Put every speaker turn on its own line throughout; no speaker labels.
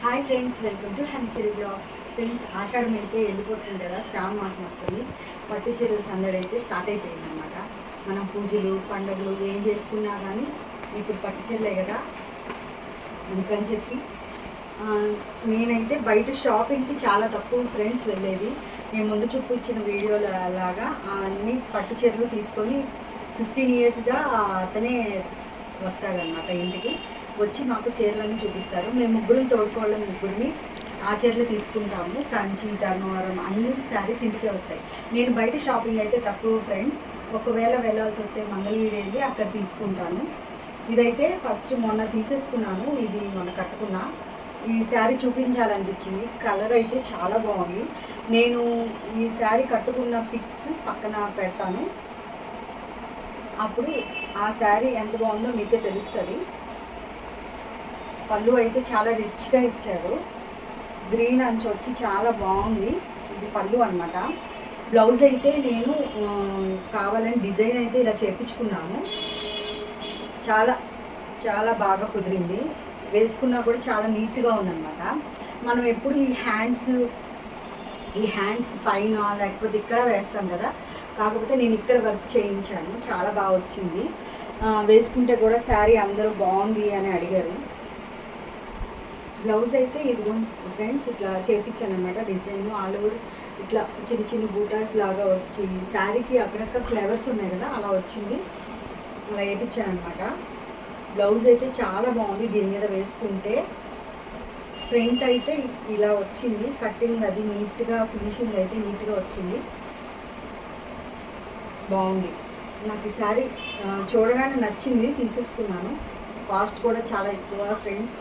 Hi friends, welcome to Honey Cherry blogs. Friends, ఆషాఢం అయితే వెళ్ళిపోతుంది కదా, శ్రావణ మాసం వస్తుంది. పట్టు చీరలు సందడి అయితే స్టార్ట్ అయిపోయింది అనమాట. మనం పూజలు పండుగలు ఏం చేసుకున్నా కానీ ఇప్పుడు పట్టు చీరలే కదా, అందుకని చెప్పి నేనైతే బయట షాపింగ్కి చాలా తక్కువ ఫ్రెండ్స్ వెళ్ళేది. నేను ముందు చూపించిన వీడియోల లాగా అన్ని పట్టు చీరలు తీసుకొని 15 ఇయర్స్గా అతనే వస్తాడనమాట. ఇంటికి వచ్చి మాకు చీరలను చూపిస్తారు. మేము ముగ్గురం తోడుకోవడం ముగ్గురిని ఆ చీరలు తీసుకుంటాము. కంచి, ధర్మవరం అన్ని శారీస్ ఇంటికే వస్తాయి. నేను బయట షాపింగ్ అయితే తక్కువ ఫ్రెండ్స్. ఒకవేళ వెళ్ళాల్సి వస్తే మంగళగిరి వెళ్ళి అక్కడ తీసుకుంటాను. ఇదైతే ఫస్ట్ మొన్న తీసేసుకున్నాను. ఇది మొన్న కట్టుకున్నా. ఈ శారీ చూపించాలనిపించింది. కలర్ అయితే చాలా బాగుంది. నేను ఈ శారీ కట్టుకున్న పిక్స్ పక్కన పెడతాను. అప్పుడు ఆ శారీ ఎంత బాగుందో మీకే తెలుస్తుంది. పళ్ళు అయితే చాలా రిచ్గా ఇచ్చారు. గ్రీన్ అంచు వచ్చి చాలా బాగుంది. ఇది పళ్ళు అనమాట. బ్లౌజ్ అయితే నేను కావాలని డిజైన్ అయితే ఇలా చేయించుకున్నాను. చాలా చాలా బాగా కుదిరింది. వేసుకున్నా కూడా చాలా నీట్గా ఉందన్నమాట. మనం ఎప్పుడు ఈ హ్యాండ్స్ పైన లేకపోతే ఇక్కడ వేస్తాం కదా, కాకపోతే నేను ఇక్కడ వర్క్ చేయించాను. చాలా బాగా వచ్చింది. వేసుకుంటే కూడా శారీ అందరూ బాగుంది అని అడిగారు. బ్లౌజ్ అయితే ఇది ఫ్రెండ్స్ ఇట్లా చేయించాను అనమాట. డిజైన్ ఆల్ ఓవర్ ఇట్లా చిన్న చిన్న బూటాస్ లాగా వచ్చి శారీకి అక్కడక్కడ ఫ్లేవర్స్ ఉన్నాయి కదా, అలా వచ్చింది. అలా వేయించాను అనమాట. బ్లౌజ్ అయితే చాలా బాగుంది. దీని మీద వేసుకుంటే ఫ్రంట్ అయితే ఇలా వచ్చింది. కటింగ్ అది నీట్గా, ఫినిషింగ్ అయితే నీట్గా వచ్చింది. బాగుంది. నాకు ఈ శారీ చూడగానే నచ్చింది, తీసేసుకున్నాను. కాస్ట్ కూడా చాలా ఎక్కువ ఫ్రెండ్స్.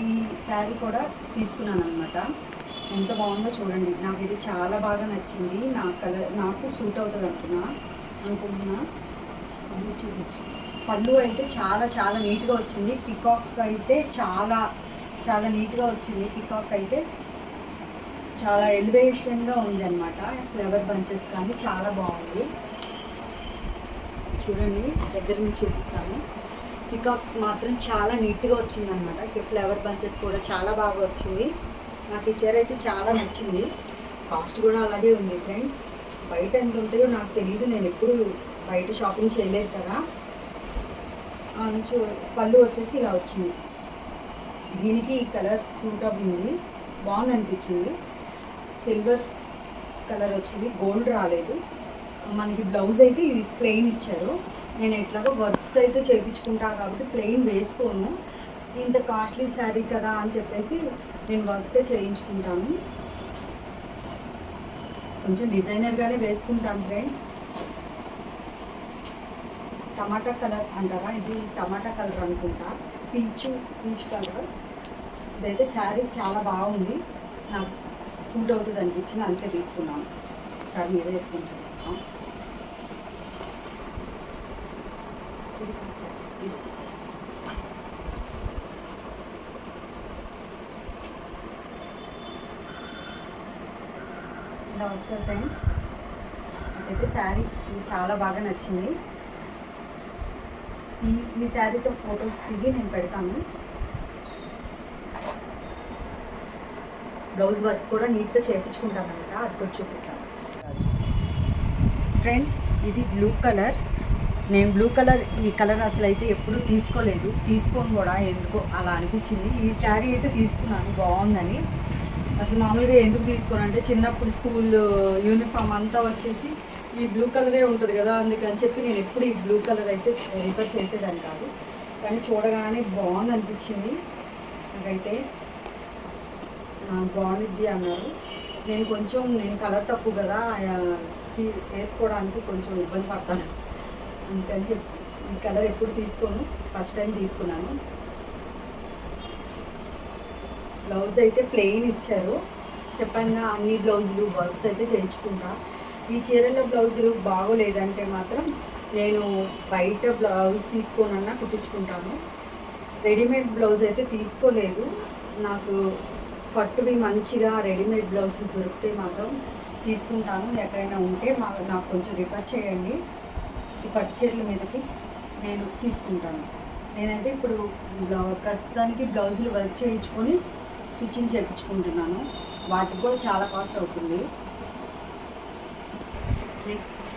ఈ శారీ కూడా తీసుకున్నాను అనమాట. ఎంత బాగుందో చూడండి. నాకు ఇది చాలా బాగా నచ్చింది. నా కలర్ నాకు సూట్ అవుతుంది అనుకుంటున్నా. పళ్ళు అయితే చాలా చాలా నీట్గా వచ్చింది. పికాక్ అయితే చాలా చాలా నీట్గా వచ్చింది. పికాక్ అయితే చాలా ఎలివేషన్గా ఉంది అనమాట. ఫ్లవర్ బంచెస్ కానీ చాలా బాగుంది. చూడండి, దగ్గర నుంచి చూపిస్తాను. పికాక్ మాత్రం చాలా నీట్గా వచ్చింది అనమాట. ఫ్లవర్ బంచెస్ కూడా చాలా బాగా వచ్చింది. నాకు ఈ చీర అయితే చాలా నచ్చింది. కాస్ట్ కూడా అలాగే ఉంది ఫ్రెండ్స్. బయట ఎంత ఉంటుందో నాకు తెలియదు. నేను ఎప్పుడు బయట షాపింగ్ చేయలేదు కదా. పళ్ళు వచ్చేసి ఇలా వచ్చింది. దీనికి ఈ కలర్ సూట్ అవ్వింది. బాగుంది అనిపించింది. సిల్వర్ కలర్ వచ్చింది, గోల్డ్ రాలేదు. మనకి బ్లౌజ్ అయితే ఇది ప్లెయిన్ ఇచ్చారు. నేను ఎట్లాగో వర్క్స్ అయితే చేయించుకుంటాను కాబట్టి ప్లెయిన్ వేసుకోను. ఇంత కాస్ట్లీ శారీ కదా అని చెప్పేసి నేను వర్క్సే చేయించుకుంటాను. కొంచెం డిజైనర్గానే వేసుకుంటాను ఫ్రెండ్స్. టమాటా కలర్ అంటారా, ఇది టమాటా కలర్ అనుకుంటా. Peach colour. ఇదైతే శారీ చాలా బాగుంది. నాకు సూట్ అవుతుంది అనిపించింది, అంతే తీసుకున్నాను. చాలా మీద వేసుకొని చూస్తాను. ఇలా వస్తుంది ఫ్రెండ్స్. అయితే శారీ చాలా బాగా నచ్చింది. ఈ శారీతో ఫొటోస్ దిగి నేను పెడతాను. బ్లౌజ్ వర్క్ కూడా నీట్గా చేయించుకుంటాను అనమాట. అది కూడా చూపిస్తాను ఫ్రెండ్స్. ఇది బ్లూ కలర్. నేను బ్లూ కలర్ ఈ కలర్ అసలు అయితే ఎప్పుడు తీసుకోలేదు, తీసుకోను కూడా. ఎందుకో అలా అనిపించింది. ఈ శారీ అయితే తీసుకున్నాను, బాగుందని. అసలు మామూలుగా ఎందుకు తీసుకోనంటే చిన్నప్పుడు స్కూల్ యూనిఫామ్ అంతా వచ్చేసి ఈ బ్లూ కలరే ఉంటుంది కదా, అందుకని చెప్పి నేను ఎప్పుడు ఈ బ్లూ కలర్ అయితే రిఫర్ చేసేదాన్ని కాదు. కానీ చూడగానే బాగుంది అనిపించింది. నాకైతే బాగుండిద్ది అన్నారు. నేను కలర్ తక్కువ కదా, వేసుకోవడానికి కొంచెం ఇబ్బంది పడతాను. అందుకని చెప్పి ఈ కలర్ ఎప్పుడు తీసుకోను, ఫస్ట్ టైం తీసుకున్నాను. బ్లౌజ్ అయితే ప్లెయిన్ ఇచ్చారు. చెప్పంగా అన్ని బ్లౌజులు వర్క్స్ అయితే చేయించుకుంటా. ఈ చీరల బ్లౌజులు బాగోలేదంటే మాత్రం నేను బయట బ్లౌజ్ తీసుకోనన్నా కుట్టించుకుంటాను. రెడీమేడ్ బ్లౌజ్ అయితే తీసుకోలేదు. నాకు పట్టువి మంచిగా రెడీమేడ్ బ్లౌజ్ దొరికితే మాత్రం తీసుకుంటాను. ఎక్కడైనా ఉంటే నాకు కొంచెం రిఫర్ చేయండి. ఈ పట్టు చీరల మీదకి నేను తీసుకుంటాను. నేనైతే ఇప్పుడు ప్రస్తుతానికి బ్లౌజులు వర్క్ చేయించుకొని స్టిచ్చింగ్ చేయించుకుంటున్నాను. వాటికి కూడా చాలా కాస్ట్ అవుతుంది. నెక్స్ట్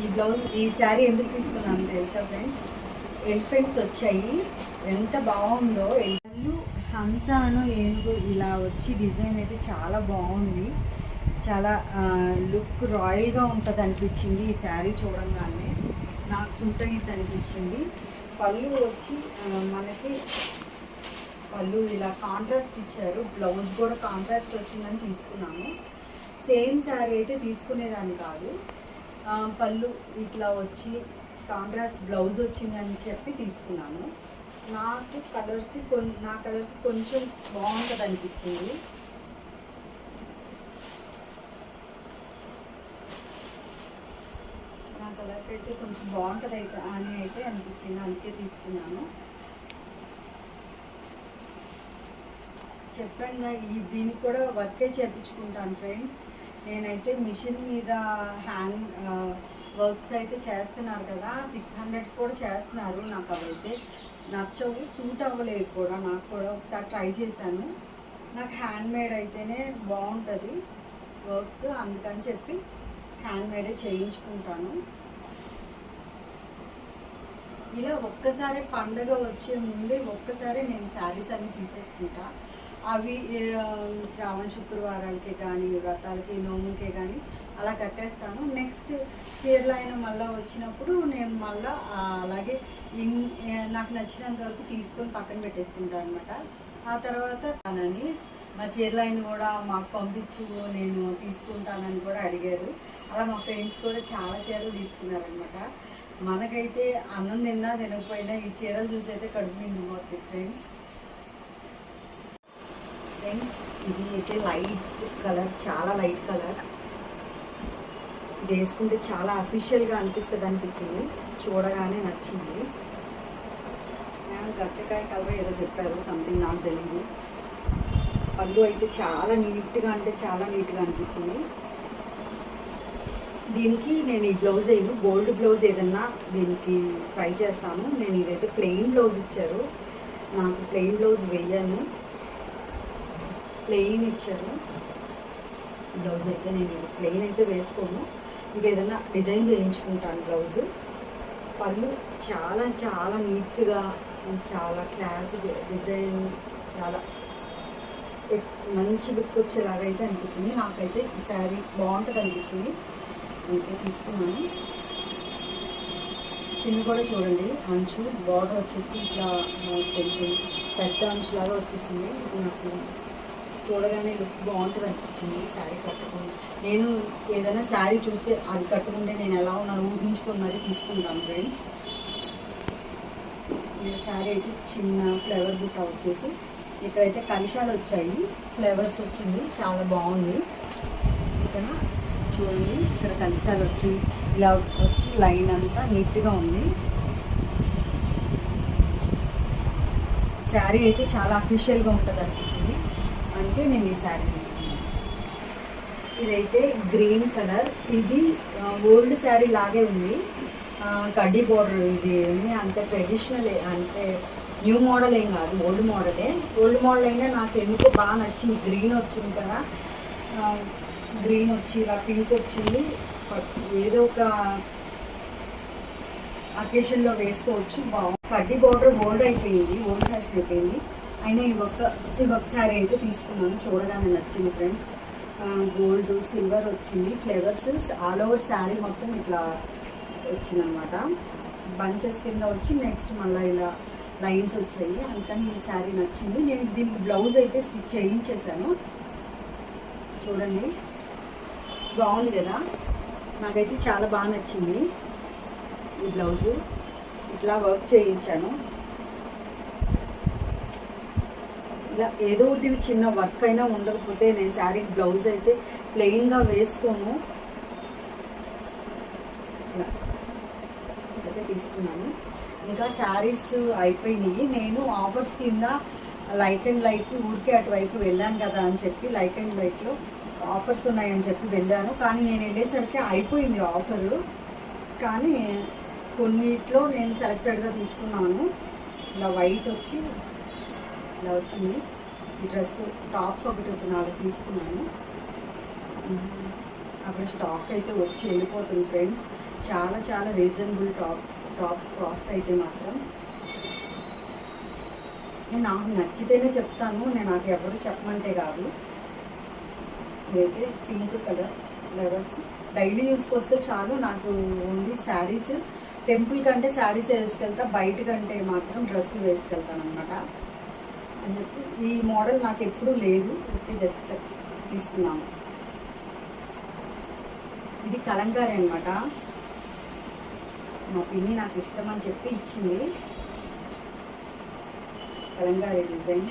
ఈ బ్లౌజ్, ఈ శారీ ఎందుకు తీసుకున్నాను తెలుసా ఫ్రెండ్స్? ఎలిఫెంట్స్ వచ్చాయి, ఎంత బాగుందో. ఎల్లు హంసను ఏనుగు ఇలా వచ్చి డిజైన్ అయితే చాలా బాగుంది. చాలా లుక్ రాయల్గా ఉంటుంది అనిపించింది ఈ శారీ చూడంగానే. నాకు సూట్ అయ్యింది అనిపించింది. పళ్ళు వచ్చి మనకి పళ్ళు ఇలా కాంట్రాస్ట్ ఇచ్చారు, బ్లౌజ్ కూడా కాంట్రాస్ట్ వచ్చిందని తీసుకున్నాను. సేమ్ శారీ అయితే తీసుకునేదాన్ని కాదు, పళ్ళు ఇట్లా వచ్చి కాంట్రాస్ట్ బ్లౌజ్ వచ్చిందని చెప్పి తీసుకున్నాను. నాకు నా కలర్కి కొంచెం బాగుంటుంది అనిపించింది. నా కలర్కి అయితే కొంచెం బాగుంటుంది అయితే అనిపించింది, అందుకే తీసుకున్నాను. చెప్పాను దీనికి కూడా వర్కే చేయించుకుంటాను ఫ్రెండ్స్. నేనైతే మిషన్ మీద హ్యాండ్ వర్క్స్ అయితే చేస్తున్నారు కదా, 600 కూడా చేస్తున్నారు. నాకు అవైతే నచ్చవు, సూట్ అవ్వలేదు కూడా. నాకు కూడా ఒకసారి ట్రై చేశాను. నాకు హ్యాండ్ మేడ్ అయితేనే బాగుంటుంది వర్క్స్, అందుకని చెప్పి హ్యాండ్ మేడే చేయించుకుంటాను. ఇలా ఒక్కసారి పండగ వచ్చే ముందే ఒక్కసారి నేను శారీస్ అన్నీ తీసేసుకుంటా. అవి శ్రావణ శుక్రవారాలకే కానీ, వ్రతాలకి, నోములకే కానీ అలా కట్టేస్తాను. నెక్స్ట్ చీరలు అయినా మళ్ళీ వచ్చినప్పుడు నేను మళ్ళీ అలాగే నాకు నచ్చినంత వరకు తీసుకొని పక్కన పెట్టేసుకుంటాను అనమాట. ఆ తర్వాత తనని మా చీరలు అయిన కూడా మాకు పంపించు, నేను తీసుకుంటానని కూడా అడిగారు. అలా మా ఫ్రెండ్స్ కూడా చాలా చీరలు తీసుకున్నారనమాట. మనకైతే అన్నం తిన్నా తినకపోయినా ఈ చీరలు చూసి అయితే కడుపు నిండిపోతుంది ఫ్రెండ్స్. ఇది అయితే లైట్ కలర్, చాలా లైట్ కలర్. ఇది వేసుకుంటే చాలా అఫీషియల్గా అనిపించింది, చూడగానే నచ్చింది. గచ్చకాయ కలర్ ఏదో చెప్పారు, సంథింగ్ నాకు తెలియదు. పళ్ళు అయితే చాలా నీట్గా, అంటే చాలా నీట్గా అనిపించింది. దీనికి నేను ఈ బ్లౌజ్ వేయను, గోల్డ్ బ్లౌజ్ ఏదన్నా దీనికి ట్రై చేస్తాను. నేను ఇదైతే ప్లెయిన్ బ్లౌజ్ ఇచ్చారు, నాకు ప్లెయిన్ బ్లౌజ్ వేయను, ప్లెయిన్ ఇచ్చారు బ్లౌజ్ అయితే. నేను ప్లెయిన్ అయితే వేసుకోను, ఇంకేదైనా డిజైన్ చేయించుకుంటాను బ్లౌజ్. పళ్ళు చాలా చాలా నీట్గా, చాలా క్లాసిక్ డిజైన్, చాలా మంచి లుక్ వచ్చేలాగా అయితే అనిపించింది. నాకైతే ఈ శారీ బాగుంటుంది అనిపించింది, అయితే తీసుకున్నాను. కింద కూడా చూడండి, అంచు బార్డర్ వచ్చేసి ఇట్లా కొంచెం పెద్ద అంచులాగా వచ్చేసింది. నాకు చూడగానే లుక్ బాగుంటుంది అనిపించింది శారీ కట్టుకుని. నేను ఏదైనా శారీ చూస్తే అది కట్టుకుంటే నేను ఎలా ఉన్నాను ఊహించుకొని మరీ తీసుకుంటాను ఫ్రెండ్స్. ఈ శారీ అయితే చిన్న ఫ్లవర్ బుట్ట వచ్చేసి ఇక్కడైతే కలిశాలు వచ్చాయి, ఫ్లవర్స్ వచ్చింది, చాలా బాగుంది. ఇక్కడ చూడండి, ఇక్కడ కలిశాలు వచ్చి ఇలా వచ్చి లైన్ అంతా నీట్గా ఉంది. శారీ అయితే చాలా అఫీషియల్గా ఉంటుంది అనిపించింది, అంటే నేను ఈ శారీ తీసుకున్నాను. ఇదైతే గ్రీన్ కలర్, ఇది ఓల్డ్ శారీ లాగే ఉంది, కడ్డీ బోర్డర్. ఇది ఏమి అంత ట్రెడిషనల్, అంటే న్యూ మోడల్ ఏం కాదు, ఓల్డ్ మోడలే. ఓల్డ్ మోడల్ అయినా నాకు ఎందుకో బాగా నచ్చింది. గ్రీన్ వచ్చింది కదా, గ్రీన్ వచ్చి ఇలా పింక్ వచ్చింది, ఏదో ఒక అకేషన్లో వేసుకోవచ్చు, బాగుంది. కడ్డీ బోర్డర్ ఓల్డ్ అయిపోయింది, ఓల్డ్ ఫ్యాషన్ అయిపోయింది. అయినా ఈ ఒక్క శారీ అయితే తీసుకున్నాను, చూడగానే నచ్చింది ఫ్రెండ్స్. గోల్డ్ సిల్వర్ వచ్చింది, ఫ్లేవర్స్ ఆల్ ఓవర్ శారీ మొత్తం ఇట్లా వచ్చిందనమాట. బంచెస్ కింద వచ్చి నెక్స్ట్ మళ్ళీ ఇలా లైన్స్ వచ్చాయి, అందుకని ఈ శారీ నచ్చింది. నేను దీనికి బ్లౌజ్ అయితే స్టిచ్ చేయించేసాను, చూడండి బాగుంది కదా. నాకైతే చాలా బాగా నచ్చింది ఈ బ్లౌజు. ఇట్లా వర్క్ చేయించాను, ఇలా ఏదో ఒకటి చిన్న వర్క్ అయినా ఉండకపోతే నేను శారీ బ్లౌజ్ అయితే ప్లెయిన్గా వేసుకోను. ఇలా తీసుకున్నాను. ఇంకా శారీస్ అయిపోయినాయి. నేను ఆఫర్స్ కింద లైక్ అండ్ లైక్ ఊరికే అటువైపు వెళ్ళాను కదా అని చెప్పి లైక్ అండ్ లైక్లో ఆఫర్స్ ఉన్నాయని చెప్పి వెళ్ళాను. కానీ నేను వెళ్ళేసరికి అయిపోయింది ఆఫరు. కానీ కొన్నిట్లో నేను సెలెక్టెడ్గా తీసుకున్నాను. ఇలా వైట్ వచ్చి ఇలా వచ్చింది. ఈ డ్రెస్ టాప్స్ ఒకటి 4 తీసుకున్నాను. అక్కడ స్టాక్ అయితే వచ్చి వెళ్ళిపోతుంది ఫ్రెండ్స్. చాలా చాలా రీజనబుల్ టాప్స్ కాస్ట్ అయితే మాత్రం. నాకు నచ్చితేనే చెప్తాను, నాకు ఎవరు చెప్పమంటే కాదు. ఇదైతే పింక్ కలర్ ఫ్లవర్స్. డైలీ యూస్కి వస్తే చాలు. నాకు ఓన్లీ శారీస్, టెంపుల్ కంటే శారీస్ వేసుకెళ్తా, బయట కంటే మాత్రం డ్రెస్సులు వేసుకెళ్తాను అనమాట. అని చెప్పి ఈ మోడల్ నాకు ఎప్పుడూ లేదు, ఓకే జస్ట్ తీసుకున్నాను. ఇది కలంకారీ అనమాట. మా పిన్ని నాకు ఇష్టం అని చెప్పి ఇచ్చింది. కలంకారీ డిజైన్.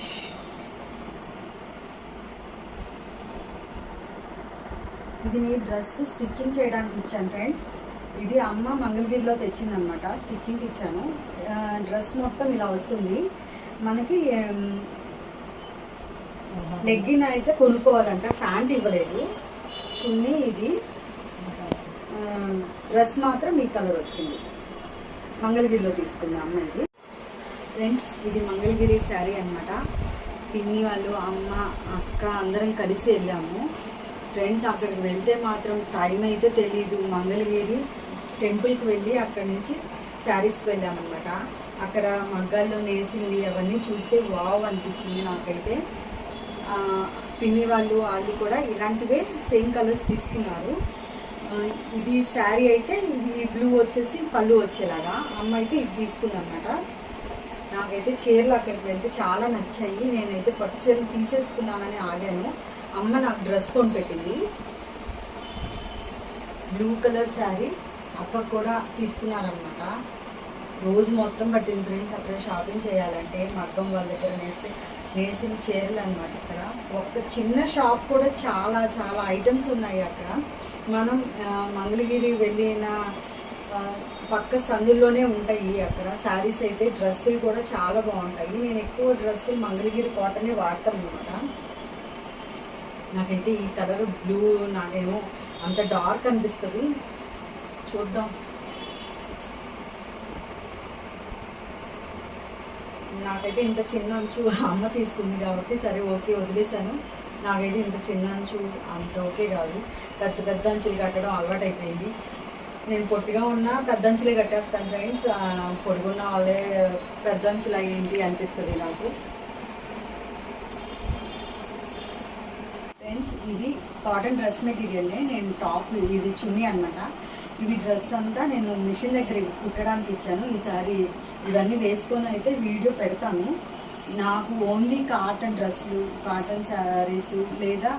ఇది నీ డ్రెస్ స్టిచ్చింగ్ చేయడానికి ఇచ్చాను ఫ్రెండ్స్. ఇది అమ్మ మంగళగిరిలో తెచ్చిందనమాట, స్టిచ్చింగ్కి ఇచ్చాను. డ్రెస్ మొత్తం ఇలా వస్తుంది మనకి. లెగ్గిన్ అయితే కొనుక్కోవాలంట, ప్యాంట్ ఇవ్వలేదు. చున్నీ ఇది, డ్రెస్ మాత్రం ఈ కలర్ వచ్చింది. మంగళగిరిలో తీసుకుంది అమ్మ ఇది. ఫ్రెండ్స్ ఇది మంగళగిరి శారీ అనమాట. పిన్ని వాళ్ళు, అమ్మ, అక్క అందరం కలిసి వెళ్ళాము ఫ్రెండ్స్. అక్కడికి వెళ్తే మాత్రం టైం అయితే తెలీదు. మంగళగిరి టెంపుల్కి వెళ్ళి అక్కడి నుంచి శారీస్కి వెళ్ళామన్నమాట. అక్కడ మగ్గాల్లో నేసింది అవన్నీ చూస్తే వావ్ అనిపించింది నాకైతే. పిన్ని వాళ్ళు కూడా ఇలాంటివే సేమ్ కలర్స్ తీసుకున్నారు. ఇది శారీ అయితే ఇది బ్లూ వచ్చేసి పళ్ళు వచ్చేలాగా, అమ్మ అయితే ఇది తీసుకుందన్నమాట. నాకైతే చీరలు అక్కడికి వెళ్తే చాలా నచ్చాయి. నేనైతే పట్టు చీరలు తీసేసుకున్నానని ఆగాను. అమ్మ నాకు డ్రెస్ కొని పెట్టింది, బ్లూ కలర్ శారీ. అక్క కూడా తీసుకున్నారనమాట. రోజు మొత్తం పట్టింది ఫ్రెండ్స్ అక్కడ షాపింగ్ చేయాలంటే. మగ్గం వాళ్ళ దగ్గర నేసిన చీరలు అనమాట. ఇక్కడ ఒక చిన్న షాప్ కూడా చాలా చాలా ఐటమ్స్ ఉన్నాయి అక్కడ. మనం మంగళగిరి వెళ్ళిన పక్క సందుల్లోనే ఉంటాయి అక్కడ శారీస్ అయితే. డ్రెస్సులు కూడా చాలా బాగుంటాయి. నేను ఎక్కువ డ్రెస్సులు మంగళగిరి కాటనే వాడతాను అనమాట. నాకైతే ఈ కలర్ బ్లూ నాకేమో అంత డార్క్ అనిపిస్తుంది. చూద్దాం. నాకైతే ఇంత చిన్న అంచు అమ్మ తీసుకుంది కాబట్టి సరే ఓకే వదిలేశాను. నాకైతే ఇంత చిన్న అంచు అంత ఓకే కాదు. పెద్ద పెద్ద అంచులు కట్టడం అలవాటు అయిపోయింది. నేను పొట్టిగా ఉన్నా పెద్ద అంచులే కట్టేస్తాను ఫ్రెండ్స్. పొడుగున్న వాళ్ళే పెద్ద అంచులు అయ్యేంటి అనిపిస్తుంది నాకు. ఫ్రెండ్స్ ఇది కాటన్ డ్రెస్ మెటీరియల్నే. నేను టాప్, ఇది చున్నీ అనమాట. ఇవి డ్రెస్ అంతా నేను మిషన్ దగ్గర కుట్టడానికి ఇచ్చాను. ఈసారి ఇవన్నీ వేసుకొని అయితే వీడియో పెడతాను. నాకు ఓన్లీ కాటన్ డ్రెస్సులు, కాటన్ శారీస్ లేదా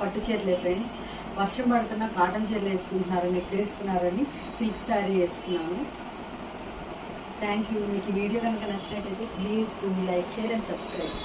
పట్టు చీరలే ఫ్రెండ్స్. వర్షం పడుతున్న కాటన్ చీరలు వేసుకుంటున్నారని, ఎక్కడ వేస్తున్నారని సిల్క్ శారీ వేసుకున్నాను. Thank you. మీకు ఈ వీడియో కనుక నచ్చినట్టయితే please do like, share and subscribe.